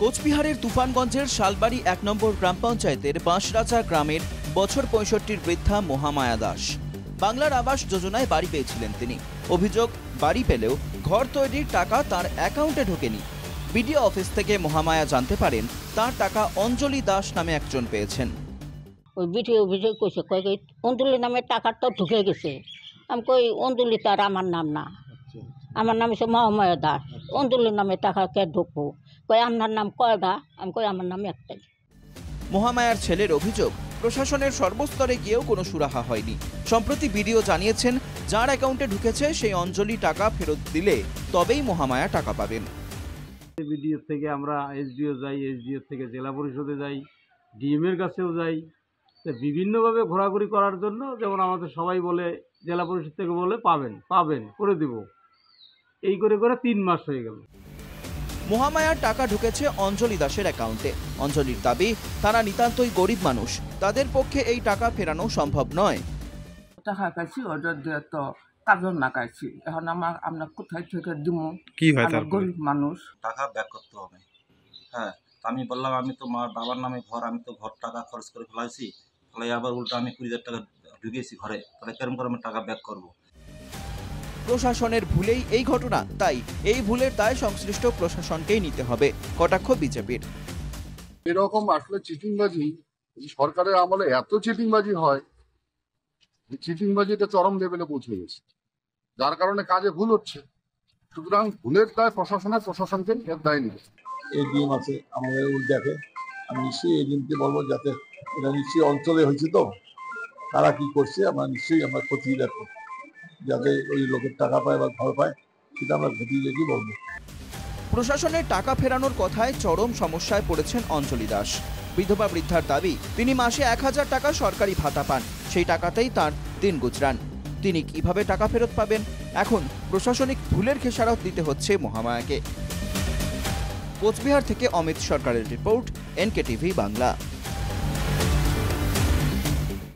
কোচবিহারের তুফানগঞ্জের শালবাড়ি ১ নম্বর গ্রাম পঞ্চায়েতের বাঁশরাচা গ্রামের বছর ৬৫ বৃদ্ধা মহামায়া দাস বাংলার আবাস যোজনায় বাড়ি পেয়েছিলেন তিনি। অভিযোগ, বাড়ি পেলেও ঘর তৈরির টাকা তার অ্যাকাউন্টে ঢোকেনি। বিডিও অফিস থেকে মহামায়া জানতে পারেন তার টাকা অঞ্জলি দাস নামে একজন পেয়েছেন। ওই বিডিও অফিসে কইছে কই অঞ্জলি নামে টাকা তো ঢুকে গেছে। আমি কই অঞ্জলি তার আমার নাম না, আমার নাম হচ্ছে মহামায়া দাস। অঞ্জলির নামে টাকা কে ঢুকবো? কই আপনার নাম কয়টা? আমি কই আমার নাম একটাই। মহামায়ার ছেলের অভিযোগ, প্রশাসনের সর্বস্তরে গিয়েও কোনো সুরাহা হয়নি। সম্প্রতি বিডিও জানিয়েছেন যার অ্যাকাউন্টে ঢুকেছে সেই অঞ্জলি টাকা ফেরত দিলে তবেই মহামায়া টাকা পাবেন। বিডিও থেকে আমরা এসডিও যাই, এসডিও থেকে জেলা পরিষদে যাই, ডিএম এর কাছেও যাই। বিভিন্নভাবে ঘোরাঘুরি করার জন্য, যেমন আমাদের সবাই বলে, জেলা পরিষদ থেকে বলে পাবেন করে দেব, এই করে ৩ মাস হয়ে গেল। মহামায়ার টাকা ঢুকেছে অঞ্জলি দাসের অ্যাকাউন্টে। অঞ্জলির দাবি, তারা নিতান্তই গরিব মানুষ, তাদের পক্ষে এই টাকা ফেরানো সম্ভব নয়। টাকা পাইছি, অর্ডার দিয়ে তো কাজও না খাইছি, এখন আমরা কোথায় থেকে দিব? কি হয় তার গরিব মানুষ, টাকা ব্যাক করতে হবে। হ্যাঁ, আমি বললাম আমি তো বাবার নামে ঘর, আমি তো ঘর টাকা খরচ করে ফেলাইছি, তাহলে আবার উল্টো আমি ২০,০০০ টাকা ঢুকিয়েছি ঘরে, তাহলে কেরম করে আমি টাকা ব্যাক করবো? প্রশাসনের ভুলেই এই ঘটনা, তাই এই ভুলের দায় সংশ্লিষ্ট প্রশাসনকেই নিতে হবে, কটাক্ষ বিজেপির। এরকম আসলে চিটিংবাজি, সরকারের আমলে এত চিটিংবাজি হয়, চিটিংবাজিটা চরম লেভেলে পৌঁছে গেছে, যার কারণে কাজে ভুল হচ্ছে। সুতরাং ভুলের দায় প্রশাসনকে এর দায় নিবে। এই ডিম আছে আমাদের উল্টাকে, আমি নিশ্চয়ই এই ডিমকে বলবো যাতে এটা নিশ্চয়ই অঞ্চলে হয়েছে, তো তারা কি করছে আমরা নিশ্চয়ই আমরা খতিয়ে দেখবো, যাতে ওই লোকের টাকা পায় বা ঘর পায়, সেটা আমরা খতিয়ে দেখি বলবো। প্রশাসনের টাকা ফেরানোর কথায় চরম সমস্যায় পড়েছেন অঞ্জলি দাস। বিধবা বৃদ্ধার দাবি, তিনি মাসে ১,০০০ টাকা সরকারি ভাতা পান, সেই টাকাতেই তার দিন গুজরান। তিনি কিভাবে টাকা ফেরত পাবেন? এখন প্রশাসনিক ভুলের খেসারত দিতে হচ্ছে মহামায়াকে। কোচবিহার থেকে অমিত সরকারের রিপোর্ট, NKTV বাংলা।